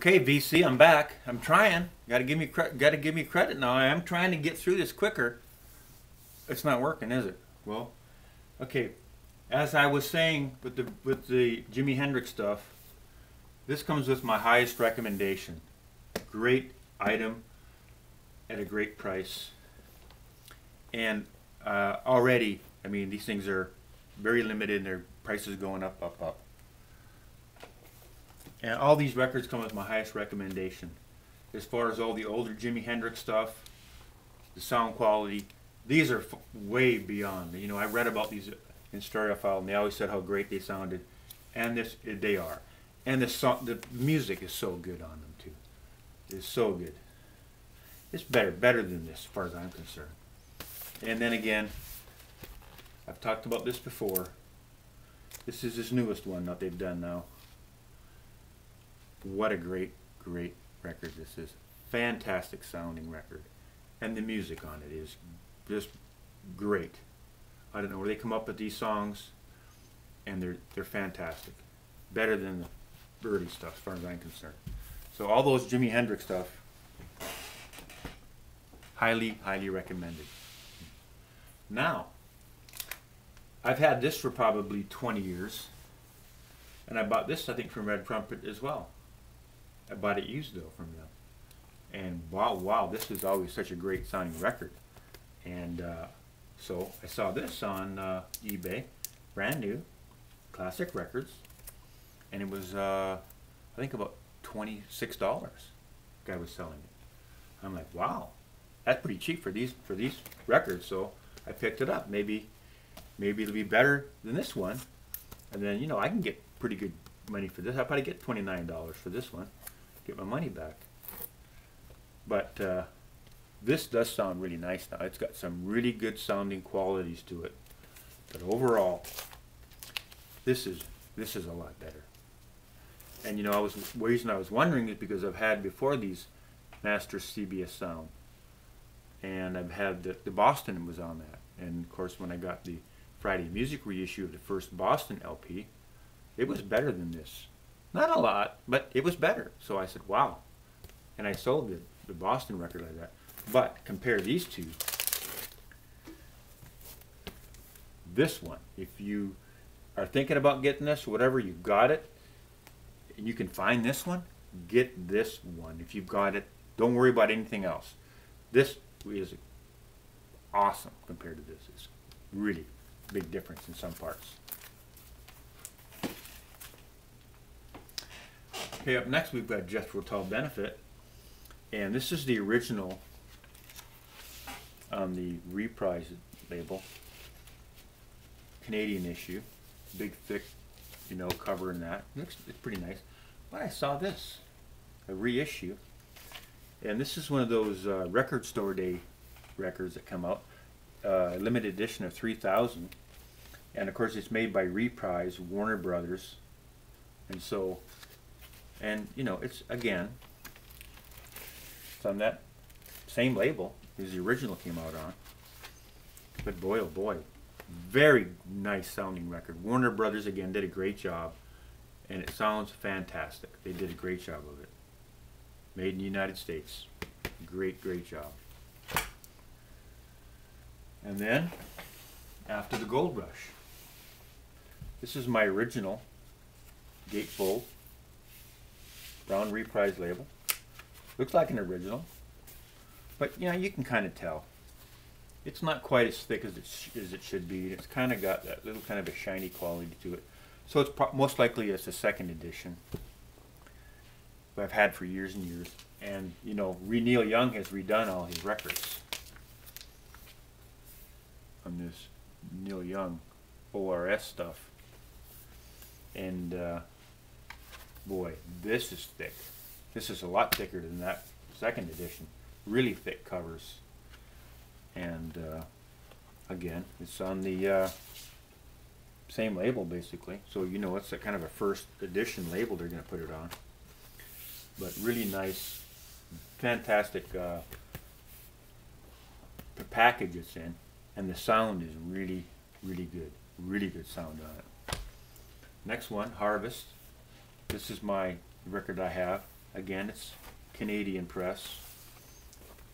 Okay, VC, I'm back. I'm trying. Gotta give me credit now. I am trying to get through this quicker. It's not working, is it? Well, okay. As I was saying with the Jimi Hendrix stuff, this comes with my highest recommendation. Great item at a great price. And already, I mean, these things are very limited and their prices going up, up, up. And all these records come with my highest recommendation. As far as all the older Jimi Hendrix stuff, the sound quality, these are way beyond. You know, I read about these in Stereophile, and they always said how great they sounded, and they are. And the music is so good on them too. It's so good. It's better than this, as far as I'm concerned. And then again, I've talked about this before. This is this newest one that they've done now. What a great record this is. Fantastic sounding record. And the music on it is just great. I don't know where they come up with these songs, and they're fantastic. Better than the Birdie stuff, as far as I'm concerned. So all those Jimi Hendrix stuff, highly recommended. Now, I've had this for probably 20 years, and I bought this, I think, from Red Trumpet as well. I bought it used though from them, and wow, this is always such a great sounding record. And so I saw this on eBay, brand new, classic records, and it was I think about $26. Guy was selling it. I'm like, wow, that's pretty cheap for these records. So I picked it up. Maybe it'll be better than this one, and then, you know, I can get pretty good money for this. I'll probably get $29 for this one. Get my money back. But this does sound really nice now. It's got some really good sounding qualities to it. But overall, this is a lot better. And you know, the reason I was wondering is because I've had before these Master CBS sound, and I've had the Boston was on that. And of course, when I got the Friday Music reissue of the first Boston LP, it was better than this. Not a lot, but it was better. So I said, wow. And I sold the Boston record like that. But compare these two. This one, if you are thinking about getting this, whatever, you've got it, and you can find this one, get this one. If you've got it, don't worry about anything else. This is awesome compared to this. It's really big difference in some parts. Okay, up next we've got Jethro Tull Benefit, and this is the original on the Reprise label, Canadian issue, big thick, you know, cover in that. It's pretty nice. But I saw this, a reissue, and this is one of those record store day records that come out, limited edition of 3,000, and of course it's made by Reprise, Warner Brothers, and so. And you know, it's again, it's on that same label as the original came out on. But boy, oh boy, very nice sounding record. Warner Brothers again did a great job, and it sounds fantastic. They did a great job of it. Made in the United States. Great job. And then, after the Gold Rush, this is my original gatefold. Brown Reprise label. Looks like an original, but you know, you can kind of tell. It's not quite as thick as it should be. It's kind of got that little kind of a shiny quality to it. So it's most likely it's a second edition that I've had for years and years. And you know, Neil Young has redone all his records on this Neil Young ORS stuff. And boy, this is thick. This is a lot thicker than that second edition. Really thick covers. And again, it's on the same label basically. So you know, it's a kind of a first edition label they're going to put it on. But really nice, fantastic package it's in. And the sound is really good. Really good sound on it. Next one, Harvest. This is my record I have. Again, it's Canadian press.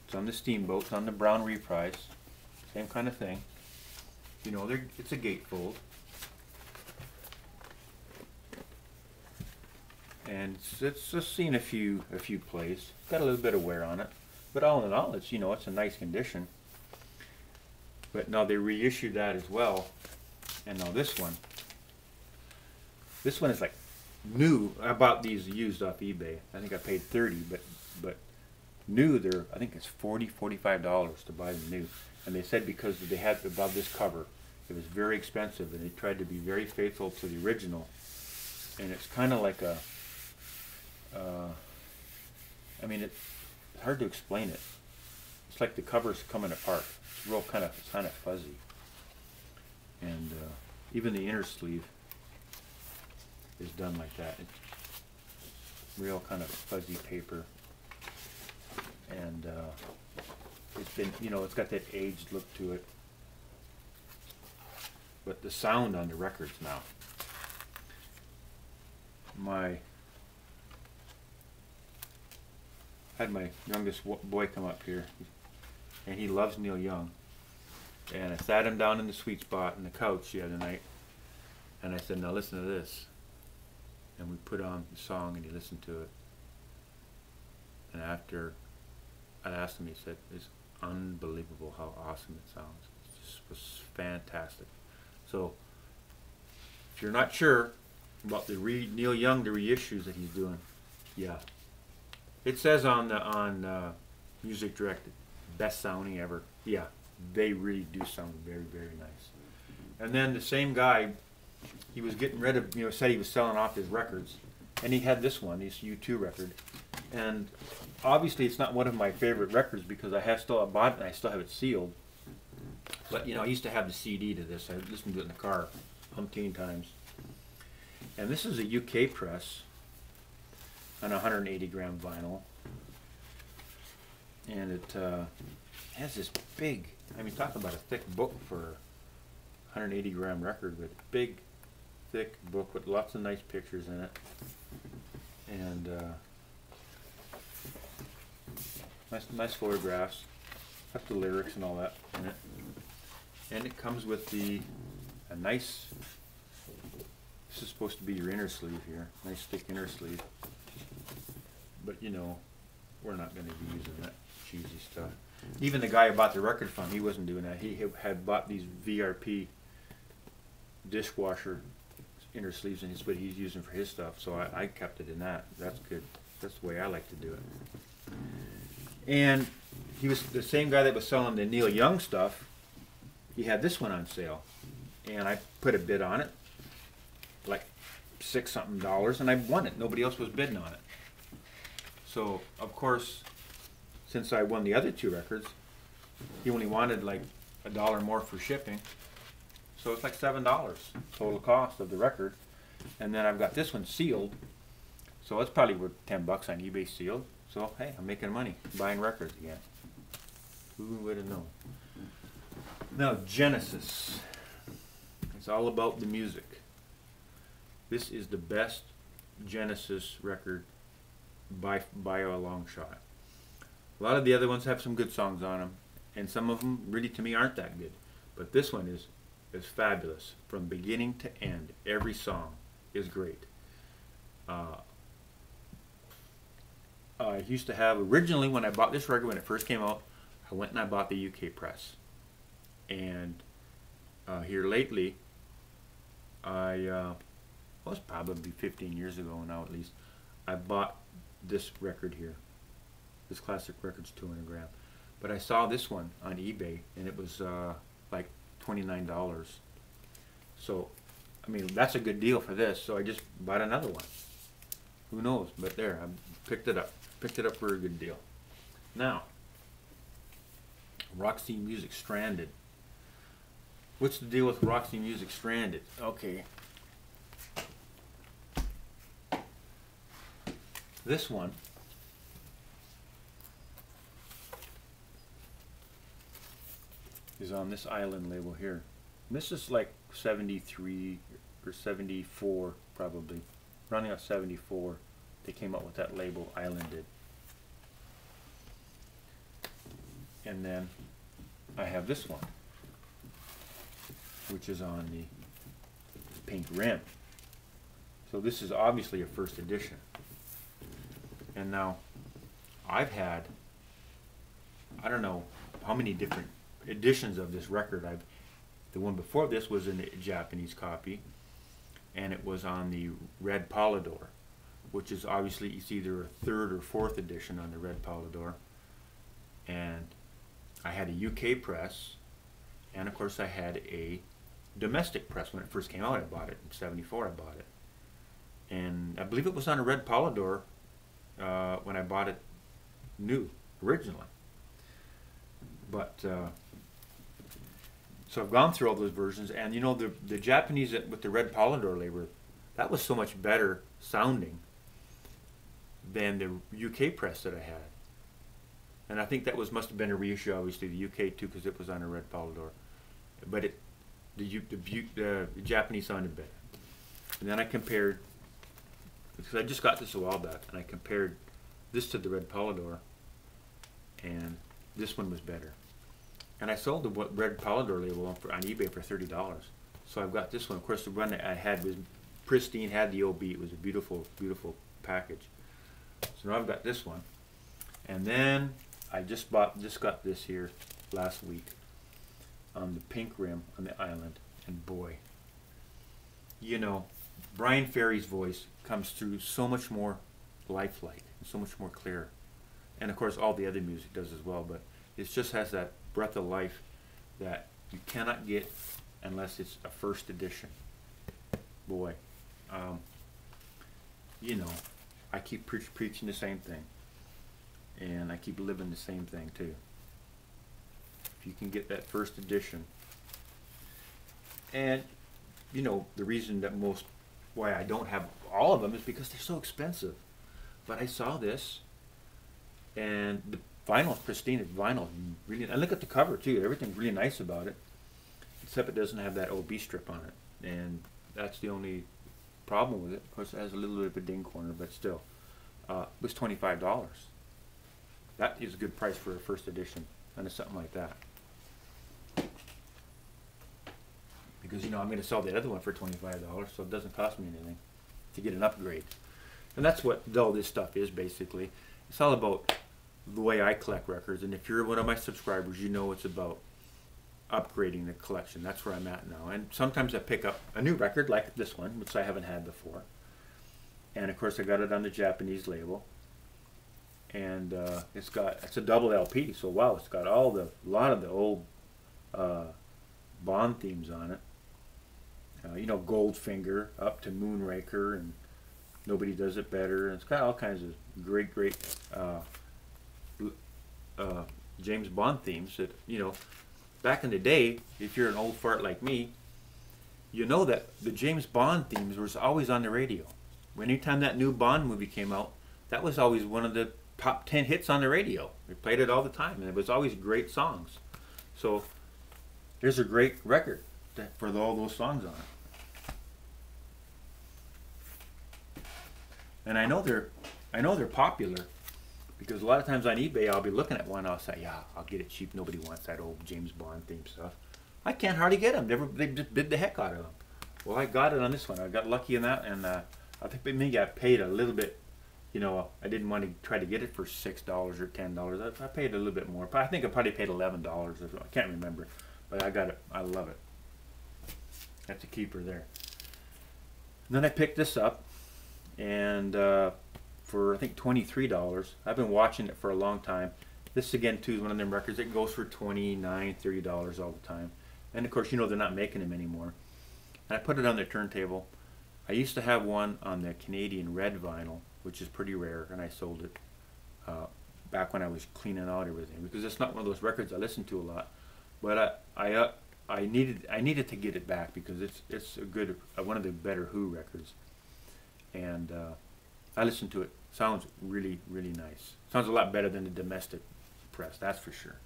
It's on the Steamboat, it's on the Brown Reprise. Same kind of thing. You know, it's a gatefold. And it's just seen a few plays. Got a little bit of wear on it. But all in all, it's, you know, it's a nice condition. But now they reissued that as well. And now this one is like new. I bought these used off eBay. I think I paid $30, but new, I think it's $45 to buy them new. And they said because they had above this cover, it was very expensive, and they tried to be very faithful to the original. And it's kind of like a, I mean, it's hard to explain it. It's like the cover's coming apart. It's real kind of fuzzy. And even the inner sleeve is done like that. It's real kind of fuzzy paper. And it's been, you know, it's got that aged look to it. But the sound on the records now. I had my youngest boy come up here, and he loves Neil Young. And I sat him down in the sweet spot on the couch the other night, and I said, now listen to this. And we put on the song, and he listened to it. And after I asked him, he said, it's unbelievable how awesome it sounds. It just was fantastic. So, if you're not sure about the Neil Young, the reissues that he's doing, yeah. It says on Music Direct, best sounding ever. Yeah, they really do sound very, very nice. And then the same guy, he was getting rid of, you know, said he was selling off his records, and he had this one, this U2 record. And obviously it's not one of my favorite records because I bought it and I still have it sealed. But you know, I used to have the CD to this. I listened to it in the car umpteen times. And this is a UK press on 180 gram vinyl. And it has this big, I mean, talk about a thick book for a 180 gram record, with big, thick book with lots of nice pictures in it. And nice photographs. Got the lyrics and all that in it. And it comes with a nice, this is supposed to be your inner sleeve here. Nice thick inner sleeve. But you know, we're not going to be using that cheesy stuff. Even the guy I bought the record from, he wasn't doing that. He had bought these VRP dishwasher inner sleeves, and it's what he's using for his stuff. So I kept it in that. That's good. That's the way I like to do it. And he was the same guy that was selling the Neil Young stuff. He had this one on sale, and I put a bid on it, like $6 something, and I won it. Nobody else was bidding on it. So of course, since I won the other two records, he only wanted like $1 more for shipping. So it's like $7 total cost of the record. And then I've got this one sealed, so it's probably worth $10 on eBay sealed. So hey, I'm making money buying records again. Who would have known? Now Genesis. It's all about the music. This is the best Genesis record by a long shot. A lot of the other ones have some good songs on them, and some of them really to me aren't that good. But this one is fabulous from beginning to end. Every song is great. I used to have, originally when I bought this record, when it first came out, I went and I bought the UK press. And here lately, was probably 15 years ago now at least, I bought this record here. This classic record's 200 gram. But I saw this one on eBay, and it was like $29. So, I mean, that's a good deal for this, so I just bought another one. Who knows? But there, I picked it up. Picked it up for a good deal. Now, Roxy Music Stranded. What's the deal with Roxy Music Stranded? Okay. This one is on this island label here. And this is like 73 or 74 probably. Running out 74 they came out with that label, Island did. And then I have this one, which is on the pink rim. So this is obviously a first edition. And now I've had, I don't know how many different editions of this record. The one before this was in a Japanese copy, and it was on the red Polydor, which is obviously, it's either a third or fourth edition on the red Polydor. And I had a UK press, and of course I had a domestic press. When it first came out, I bought it. In '74 I bought it. And I believe it was on a red Polydor when I bought it new, originally. But, so I've gone through all those versions, and you know, the Japanese with the red Polydor label, that was so much better sounding than the UK press that I had. And I think that must have been a reissue, obviously, the UK too, because it was on a red Polydor. But the Japanese sounded better. And then I compared, because I just got this a while back, and I compared this to the red Polydor, and this one was better. And I sold the red Polydor label on eBay for $30. So I've got this one. Of course, the one that I had was pristine, had the OB. It was a beautiful, beautiful package. So now I've got this one. And then I just got this here last week on the pink rim on the Island. And boy, you know, Brian Ferry's voice comes through so much more lifelike and so much more clear. And of course, all the other music does as well. But it just has that breath of life that you cannot get unless it's a first edition. Boy, you know, I keep preaching the same thing, and I keep living the same thing too. If you can get that first edition, and you know, the reason that why I don't have all of them is because they're so expensive. But I saw this, and the vinyl, pristine vinyl, really. And look at the cover too. Everything's really nice about it, except it doesn't have that OB strip on it, and that's the only problem with it. Of course, it has a little bit of a ding corner, but still, it was $25. That is a good price for a first edition, and it's something like that. Because you know, I'm going to sell the other one for $25, so it doesn't cost me anything to get an upgrade. And that's what all this stuff is basically. It's all about the way I collect records, and if you're one of my subscribers, you know it's about upgrading the collection. That's where I'm at now. And sometimes I pick up a new record like this one, which I haven't had before. And of course I got it on the Japanese label. And it's a double LP, so wow, it's got a lot of the old Bond themes on it. You know, Goldfinger up to Moonraker and Nobody Does It Better. And it's got all kinds of great James Bond themes that, you know, back in the day, if you're an old fart like me, you know that the James Bond themes was always on the radio. Anytime that new Bond movie came out, that was always one of the top 10 hits on the radio. We played it all the time, and it was always great songs. So here's a great record for all those songs on it. And I know they're popular, because a lot of times on eBay I'll be looking at one, I'll say, yeah, I'll get it cheap. Nobody wants that old James Bond theme stuff. I can't hardly get them. They just bid the heck out of them. Well, I got it on this one. I got lucky in that, and I think maybe I paid a little bit. You know, I didn't want to try to get it for $6 or $10. I paid a little bit more. But I think I probably paid $11 or so. I can't remember. But I got it. I love it. That's a keeper there. And then I picked this up, and for I think $23. I've been watching it for a long time. This again too is one of them records that goes for $29, $30 all the time. And of course, you know, they're not making them anymore. And I put it on the turntable. I used to have one on the Canadian red vinyl, which is pretty rare, and I sold it back when I was cleaning out everything, because it's not one of those records I listen to a lot. But I needed to get it back, because it's a good one of the better Who records, and I listened to it. Sounds really, really nice. Sounds a lot better than the domestic press, that's for sure.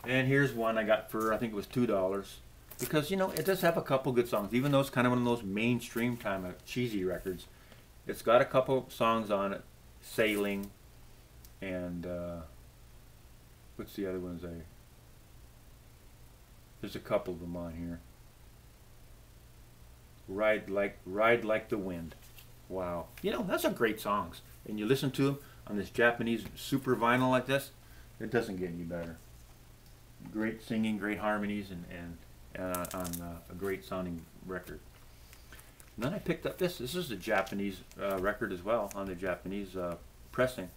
And here's one I got for, I think it was $2. because you know it does have a couple good songs, even though it's kind of one of those mainstream kind of cheesy records. It's got a couple songs on it, Sailing, and what's the other ones? There's a couple of them on here. Ride like the Wind. Wow, you know that's a great songs, and you listen to them on this Japanese super vinyl like this, it doesn't get any better. Great singing, great harmonies, and on a great sounding record. And then I picked up this. This is a Japanese record as well, on the Japanese pressing.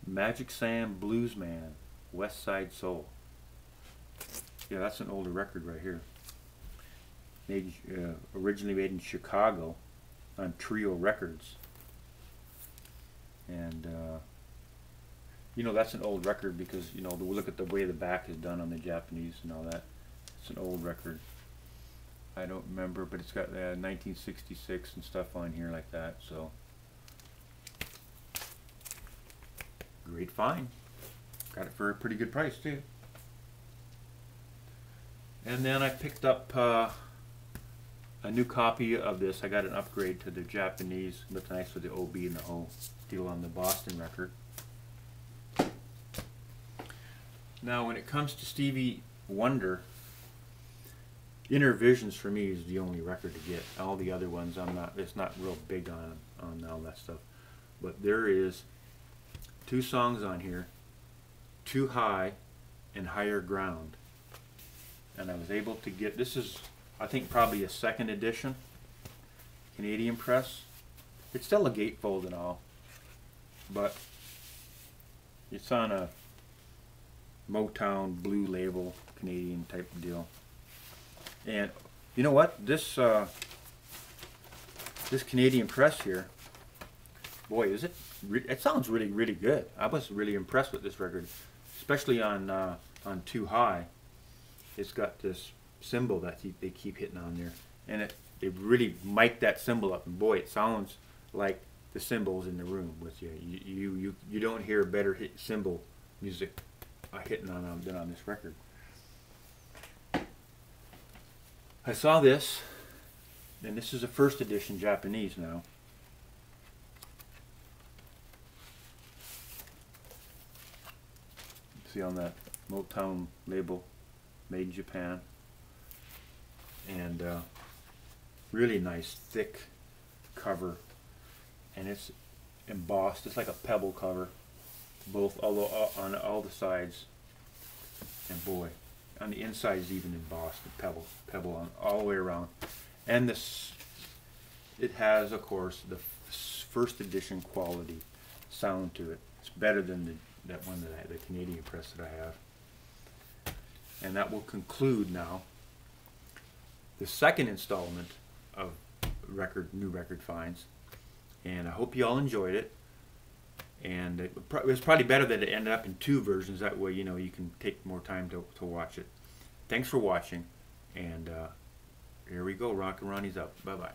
Magic Sam Bluesman, West Side Soul. Yeah, that's an older record right here. Made, originally made in Chicago on Trio Records. And you know that's an old record because you know look at the way the back is done on the Japanese and all that. It's an old record. I don't remember, but it's got 1966 and stuff on here like that. So great find. Got it for a pretty good price too. And then I picked up a new copy of this. I got an upgrade to the Japanese. Looked nice with the OB and the whole deal on the Boston record. Now when it comes to Stevie Wonder, Innervisions for me is the only record to get. All the other ones it's not real big on all that stuff. But there is 2 songs on here, Too High and Higher Ground. And I was able to get, this is I think probably a 2nd edition, Canadian press. It's still a gatefold and all, but it's on a Motown blue label, Canadian type of deal. And you know what? This this Canadian press here, boy, it sounds really, really good. I was really impressed with this record, especially on Too High. It's got this cymbal that they keep hitting on there, and they really mic that cymbal up, and boy, it sounds like the cymbals in the room with you. You don't hear better cymbal music hitting on than on this record. I saw this, and this is a 1st edition Japanese now. See on that Motown label, made in Japan. And really nice thick cover, and it's embossed. It's like a pebble cover, both on all the sides, and boy, on the inside is even embossed, the pebble on all the way around. And this, it has, of course, the 1st edition quality sound to it. It's better than that one the Canadian press that I have. And that will conclude now the 2nd installment of new record finds, and I hope you all enjoyed it. And it was probably better that it ended up in 2 versions. That way, you know, you can take more time to watch it. Thanks for watching, and here we go. Rock and Ronnie's up. Bye bye.